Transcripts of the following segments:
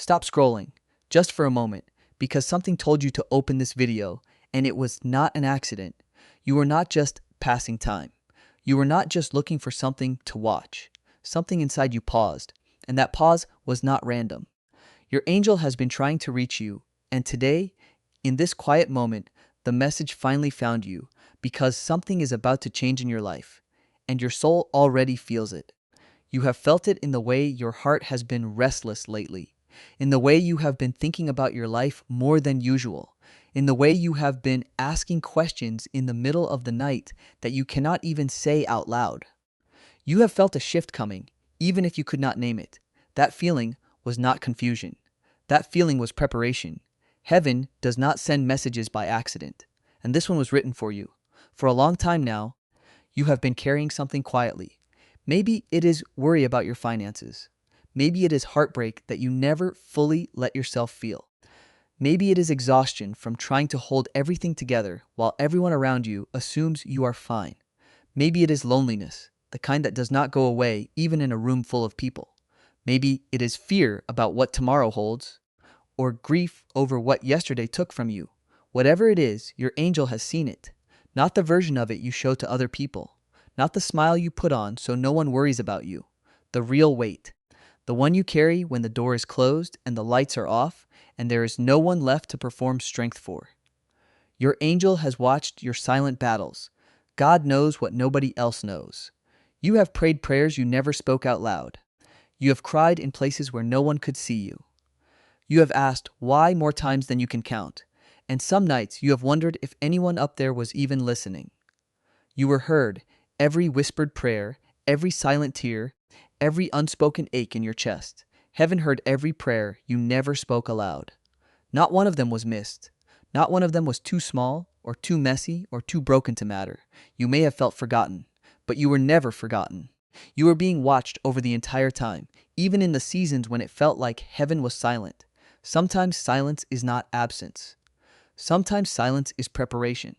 Stop scrolling, just for a moment, because something told you to open this video, and it was not an accident. You were not just passing time. You were not just looking for something to watch. Something inside you paused, and that pause was not random. Your angel has been trying to reach you, and today, in this quiet moment, the message finally found you, because something is about to change in your life, and your soul already feels it. You have felt it in the way your heart has been restless lately, in the way you have been thinking about your life more than usual, in the way you have been asking questions in the middle of the night that you cannot even say out loud. You have felt a shift coming, even if you could not name it. That feeling was not confusion. That feeling was preparation. Heaven does not send messages by accident, and this one was written for you. For a long time now, you have been carrying something quietly. Maybe it is worry about your finances. Maybe it is heartbreak that you never fully let yourself feel. Maybe it is exhaustion from trying to hold everything together while everyone around you assumes you are fine. Maybe it is loneliness, the kind that does not go away even in a room full of people. Maybe it is fear about what tomorrow holds, or grief over what yesterday took from you. Whatever it is, your angel has seen it. Not the version of it you show to other people. Not the smile you put on so no one worries about you. The real weight. The one you carry when the door is closed and the lights are off and there is no one left to perform strength for. Your angel has watched your silent battles. God knows what nobody else knows. You have prayed prayers you never spoke out loud. You have cried in places where no one could see you. You have asked why more times than you can count, and some nights you have wondered if anyone up there was even listening. You were heard, every whispered prayer, every silent tear, every unspoken ache in your chest. Heaven heard every prayer you never spoke aloud. Not one of them was missed. Not one of them was too small, or too messy, or too broken to matter. You may have felt forgotten, but you were never forgotten. You were being watched over the entire time, even in the seasons when it felt like heaven was silent. Sometimes silence is not absence. Sometimes silence is preparation.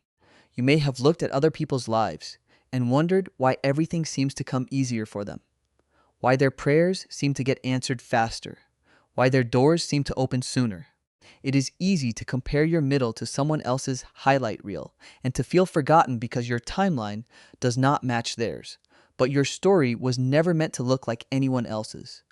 You may have looked at other people's lives and wondered why everything seems to come easier for them, why their prayers seem to get answered faster, why their doors seem to open sooner. It is easy to compare your middle to someone else's highlight reel and to feel forgotten because your timeline does not match theirs. But your story was never meant to look like anyone else's.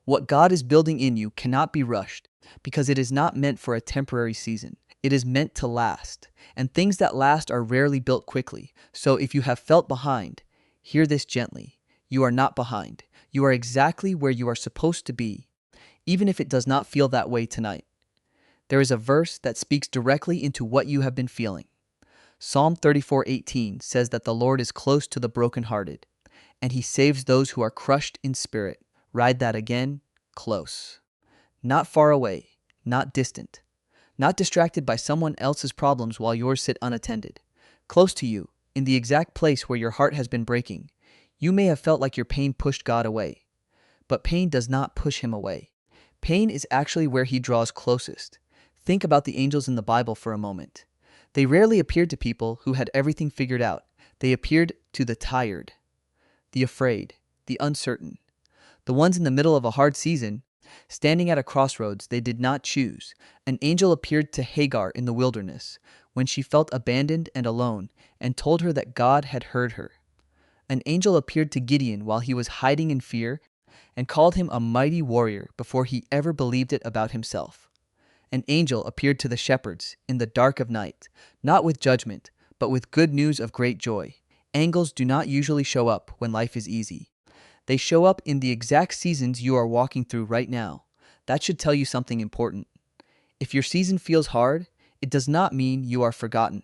What God is building in you cannot be rushed because it is not meant for a temporary season. It is meant to last, and things that last are rarely built quickly. So if you have felt behind, hear this gently. You are not behind. You are exactly where you are supposed to be, even if it does not feel that way tonight. There is a verse that speaks directly into what you have been feeling. Psalm 34:18 says that the Lord is close to the brokenhearted, and he saves those who are crushed in spirit. Ride that again, close. Not far away, not distant, not distracted by someone else's problems while yours sit unattended. Close to you, in the exact place where your heart has been breaking. You may have felt like your pain pushed God away, but pain does not push him away. Pain is actually where he draws closest. Think about the angels in the Bible for a moment. They rarely appeared to people who had everything figured out. They appeared to the tired, the afraid, the uncertain, the ones in the middle of a hard season, standing at a crossroads they did not choose. An angel appeared to Hagar in the wilderness when she felt abandoned and alone and told her that God had heard her. An angel appeared to Gideon while he was hiding in fear and called him a mighty warrior before he ever believed it about himself. An angel appeared to the shepherds in the dark of night, not with judgment, but with good news of great joy. Angels do not usually show up when life is easy. They show up in the exact seasons you are walking through right now. That should tell you something important. If your season feels hard, it does not mean you are forgotten.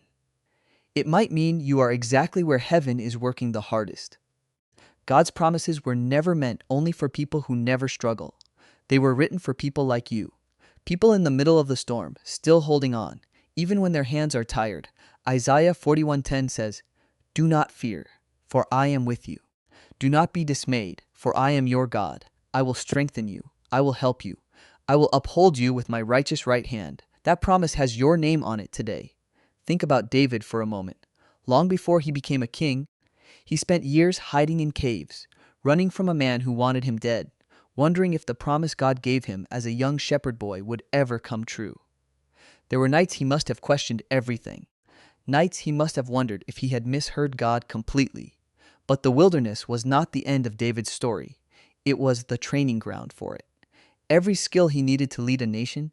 It might mean you are exactly where heaven is working the hardest. God's promises were never meant only for people who never struggle. They were written for people like you. People in the middle of the storm, still holding on, even when their hands are tired. Isaiah 41:10 says, "Do not fear, for I am with you. Do not be dismayed, for I am your God. I will strengthen you. I will help you. I will uphold you with my righteous right hand." That promise has your name on it today. Think about David for a moment. Long before he became a king, he spent years hiding in caves, running from a man who wanted him dead. wondering if the promise God gave him as a young shepherd boy would ever come true. There were nights he must have questioned everything. Nights he must have wondered if he had misheard God completely. But the wilderness was not the end of David's story. It was the training ground for it. Every skill he needed to lead a nation,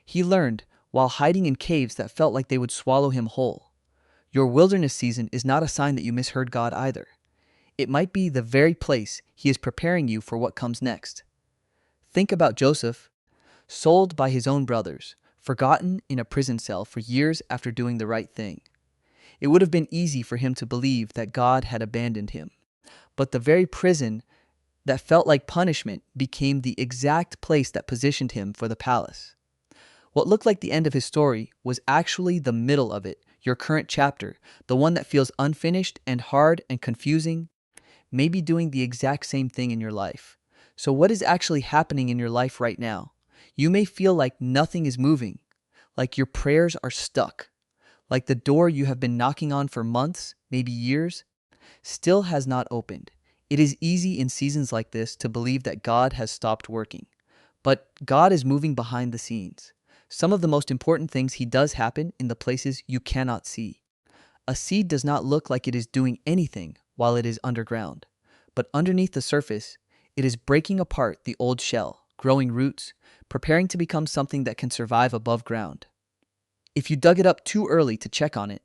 he learned while hiding in caves that felt like they would swallow him whole. Your wilderness season is not a sign that you misheard God either. It might be the very place he is preparing you for what comes next. Think about Joseph, sold by his own brothers, forgotten in a prison cell for years after doing the right thing. It would have been easy for him to believe that God had abandoned him. But the very prison that felt like punishment became the exact place that positioned him for the palace. What looked like the end of his story was actually the middle of it, your current chapter, the one that feels unfinished and hard and confusing, maybe doing the exact same thing in your life. So what is actually happening in your life right now? You may feel like nothing is moving, like your prayers are stuck, like the door you have been knocking on for months, maybe years, still has not opened. It is easy in seasons like this to believe that God has stopped working. But God is moving behind the scenes. Some of the most important things He does happen in the places you cannot see. A seed does not look like it is doing anything while it is underground. But underneath the surface, it is breaking apart the old shell, growing roots, preparing to become something that can survive above ground. If you dug it up too early to check on it,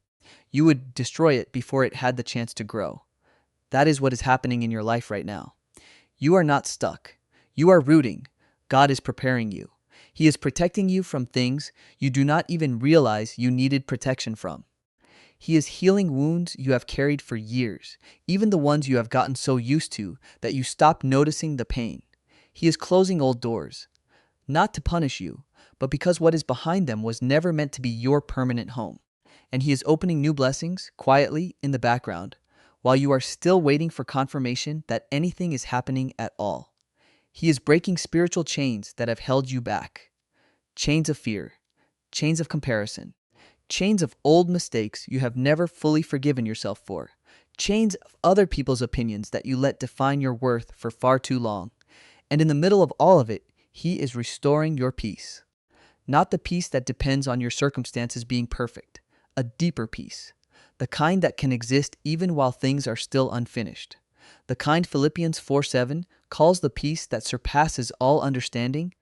you would destroy it before it had the chance to grow. That is what is happening in your life right now. You are not stuck. You are rooting. God is preparing you. He is protecting you from things you do not even realize you needed protection from. He is healing wounds you have carried for years, even the ones you have gotten so used to that you stop noticing the pain. He is closing old doors, not to punish you, but because what is behind them was never meant to be your permanent home. And He is opening new blessings quietly in the background, while you are still waiting for confirmation that anything is happening at all. He is breaking spiritual chains that have held you back. Chains of fear, chains of comparison, chains of old mistakes you have never fully forgiven yourself for, chains of other people's opinions that you let define your worth for far too long. And in the middle of all of it, He is restoring your peace. Not the peace that depends on your circumstances being perfect, a deeper peace. The kind that can exist even while things are still unfinished. The kind Philippians 4:7 calls the peace that surpasses all understanding,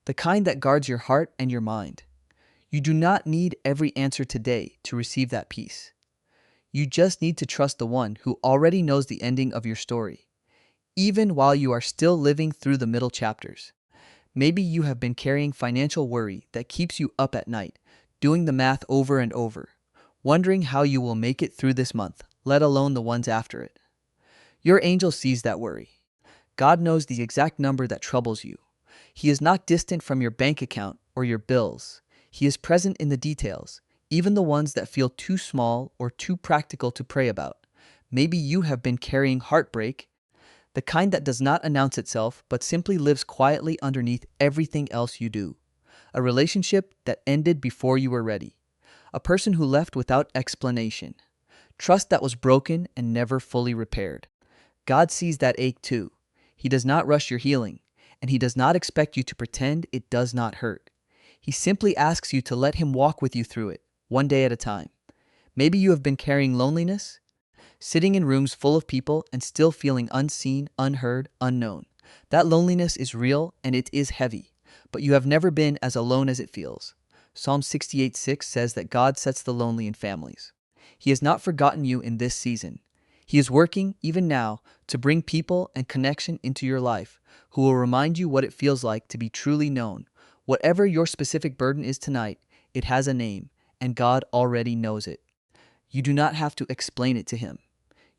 the kind that guards your heart and your mind. You do not need every answer today to receive that peace. You just need to trust the one who already knows the ending of your story, even while you are still living through the middle chapters. Maybe you have been carrying financial worry that keeps you up at night, doing the math over and over, wondering how you will make it through this month, let alone the ones after it. Your angel sees that worry. God knows the exact number that troubles you. He is not distant from your bank account or your bills. He is present in the details, even the ones that feel too small or too practical to pray about. Maybe you have been carrying heartbreak, the kind that does not announce itself but simply lives quietly underneath everything else you do. A relationship that ended before you were ready. A person who left without explanation. Trust that was broken and never fully repaired. God sees that ache too. He does not rush your healing, and He does not expect you to pretend it does not hurt. He simply asks you to let Him walk with you through it, one day at a time. Maybe you have been carrying loneliness, sitting in rooms full of people and still feeling unseen, unheard, unknown. That loneliness is real and it is heavy, but you have never been as alone as it feels. Psalm 68:6 says that God sets the lonely in families. He has not forgotten you in this season. He is working, even now, to bring people and connection into your life who will remind you what it feels like to be truly known. Whatever your specific burden is tonight, it has a name, and God already knows it. You do not have to explain it to Him.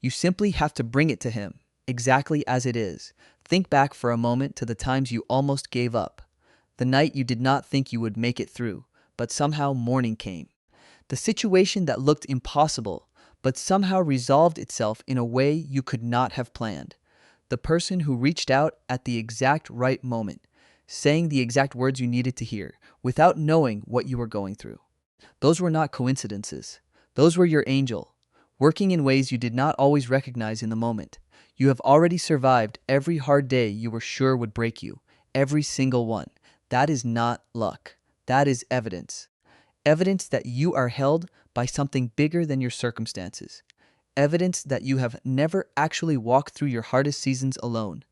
You simply have to bring it to Him, exactly as it is. Think back for a moment to the times you almost gave up. The night you did not think you would make it through, but somehow morning came. The situation that looked impossible, but somehow resolved itself in a way you could not have planned. The person who reached out at the exact right moment, saying the exact words you needed to hear, without knowing what you were going through. Those were not coincidences. Those were your angel, working in ways you did not always recognize in the moment. You have already survived every hard day you were sure would break you. Every single one. That is not luck. That is evidence. Evidence that you are held by something bigger than your circumstances. Evidence that you have never actually walked through your hardest seasons alone,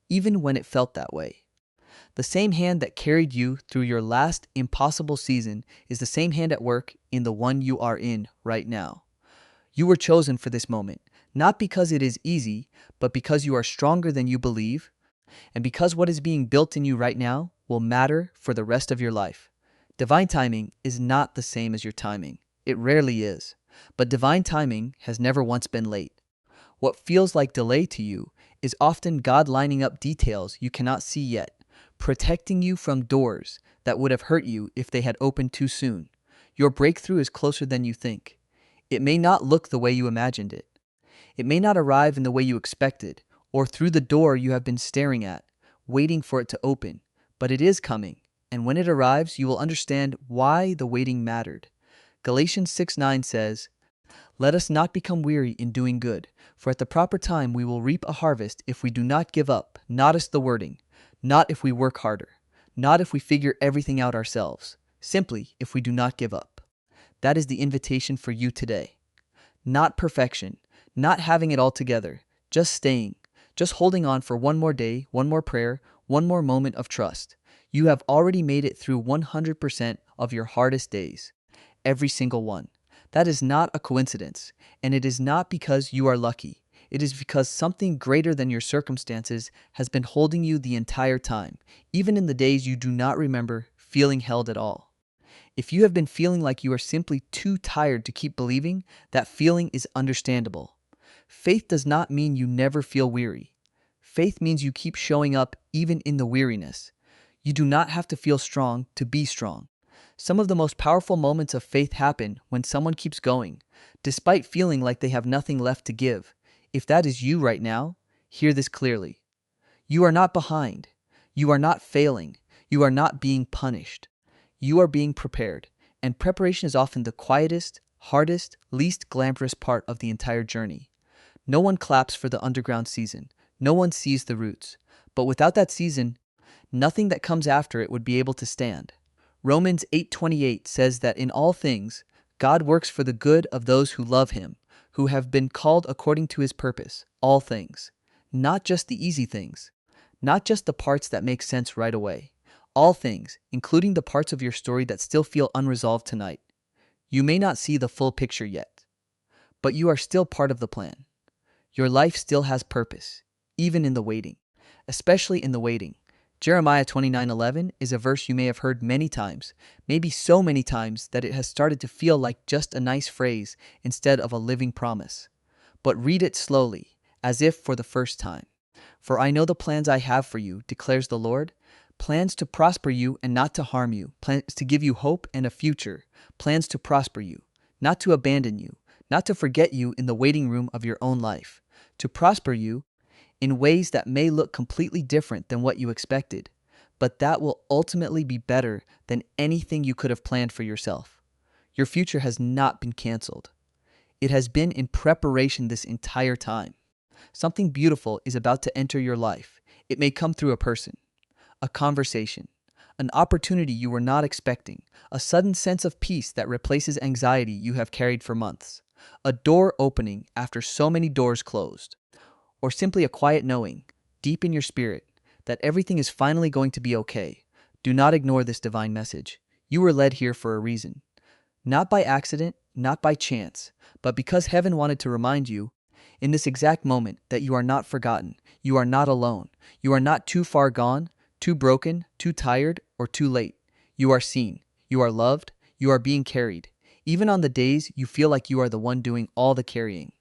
even when it felt that way. The same hand that carried you through your last impossible season is the same hand at work in the one you are in right now. You were chosen for this moment, not because it is easy, but because you are stronger than you believe, and because what is being built in you right now will matter for the rest of your life. Divine timing is not the same as your timing. It rarely is. But divine timing has never once been late. What feels like delay to you is often God lining up details you cannot see yet, protecting you from doors that would have hurt you if they had opened too soon. Your breakthrough is closer than you think. It may not look the way you imagined it. It may not arrive in the way you expected, or through the door you have been staring at, waiting for it to open. But it is coming, and when it arrives, you will understand why the waiting mattered. Galatians 6:9 says, "Let us not become weary in doing good, for at the proper time we will reap a harvest if we do not give up." Notice the wording. Not if we work harder. Not if we figure everything out ourselves. Simply if we do not give up. That is the invitation for you today. Not perfection. Not having it all together. Just staying. Just holding on for one more day, one more prayer, one more moment of trust. You have already made it through 100% of your hardest days. Every single one. That is not a coincidence, and it is not because you are lucky. It is because something greater than your circumstances has been holding you the entire time, even in the days you do not remember feeling held at all. If you have been feeling like you are simply too tired to keep believing, that feeling is understandable. Faith does not mean you never feel weary. Faith means you keep showing up even in the weariness. You do not have to feel strong to be strong. Some of the most powerful moments of faith happen when someone keeps going, despite feeling like they have nothing left to give. If that is you right now, hear this clearly. You are not behind. You are not failing. You are not being punished. You are being prepared, and preparation is often the quietest, hardest, least glamorous part of the entire journey. No one claps for the underground season. No one sees the roots. But without that season, nothing that comes after it would be able to stand. Romans 8:28 says that in all things, God works for the good of those who love him, who have been called according to his purpose. All things. Not just the easy things. Not just the parts that make sense right away. All things, including the parts of your story that still feel unresolved tonight. You may not see the full picture yet, but you are still part of the plan. Your life still has purpose, even in the waiting, especially in the waiting. Jeremiah 29:11 is a verse you may have heard many times, maybe so many times that it has started to feel like just a nice phrase instead of a living promise. But read it slowly, as if for the first time. "For I know the plans I have for you, declares the Lord, plans to prosper you and not to harm you, plans to give you hope and a future, plans to prosper you, not to abandon you, not to forget you in the waiting room of your own life, to prosper you in ways that may look completely different than what you expected, but that will ultimately be better than anything you could have planned for yourself. Your future has not been canceled. It has been in preparation this entire time. Something beautiful is about to enter your life. It may come through a person, a conversation, an opportunity you were not expecting, a sudden sense of peace that replaces anxiety you have carried for months, a door opening after so many doors closed, or simply a quiet knowing, deep in your spirit, that everything is finally going to be okay. Do not ignore this divine message. You were led here for a reason. Not by accident, not by chance, but because heaven wanted to remind you, in this exact moment, that you are not forgotten. You are not alone. You are not too far gone, too broken, too tired, or too late. You are seen. You are loved. You are being carried. Even on the days you feel like you are the one doing all the carrying.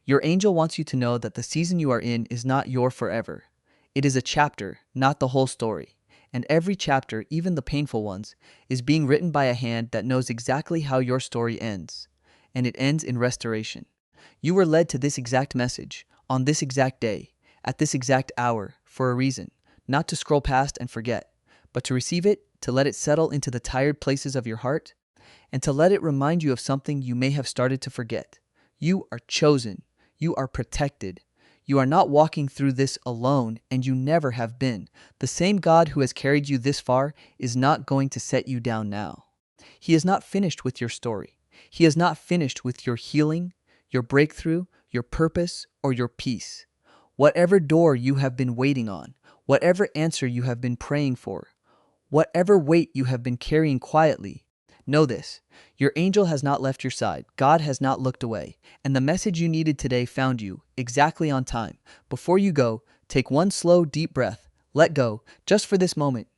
Your angel wants you to know that the season you are in is not your forever. It is a chapter, not the whole story. And every chapter, even the painful ones, is being written by a hand that knows exactly how your story ends. And it ends in restoration. You were led to this exact message, on this exact day, at this exact hour, for a reason. Not to scroll past and forget, but to receive it, to let it settle into the tired places of your heart, and to let it remind you of something you may have started to forget. You are chosen. You are protected. You are not walking through this alone, and you never have been. The same God who has carried you this far is not going to set you down now. He is not finished with your story. He is not finished with your healing, your breakthrough, your purpose, or your peace. Whatever door you have been waiting on, whatever answer you have been praying for, whatever weight you have been carrying quietly, know this: your angel has not left your side, God has not looked away, and the message you needed today found you exactly on time. Before you go, take one slow, deep breath, let go, just for this moment,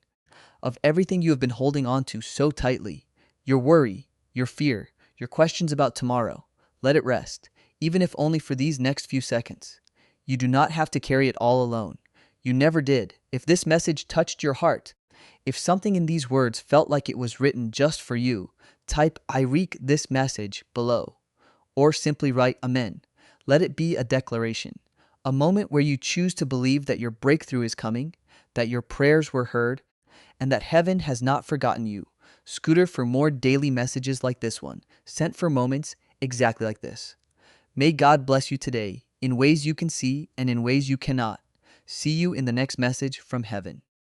of everything you have been holding on to so tightly. Your worry, your fear, your questions about tomorrow. Let it rest, even if only for these next few seconds. You do not have to carry it all alone. You never did. If this message touched your heart, if something in these words felt like it was written just for you, type "I reek this message" below, or simply write "Amen." Let it be a declaration, a moment where you choose to believe that your breakthrough is coming, that your prayers were heard, and that heaven has not forgotten you. Scooter for more daily messages like this one, sent for moments exactly like this. May God bless you today in ways you can see and in ways you cannot. See you in the next message from heaven.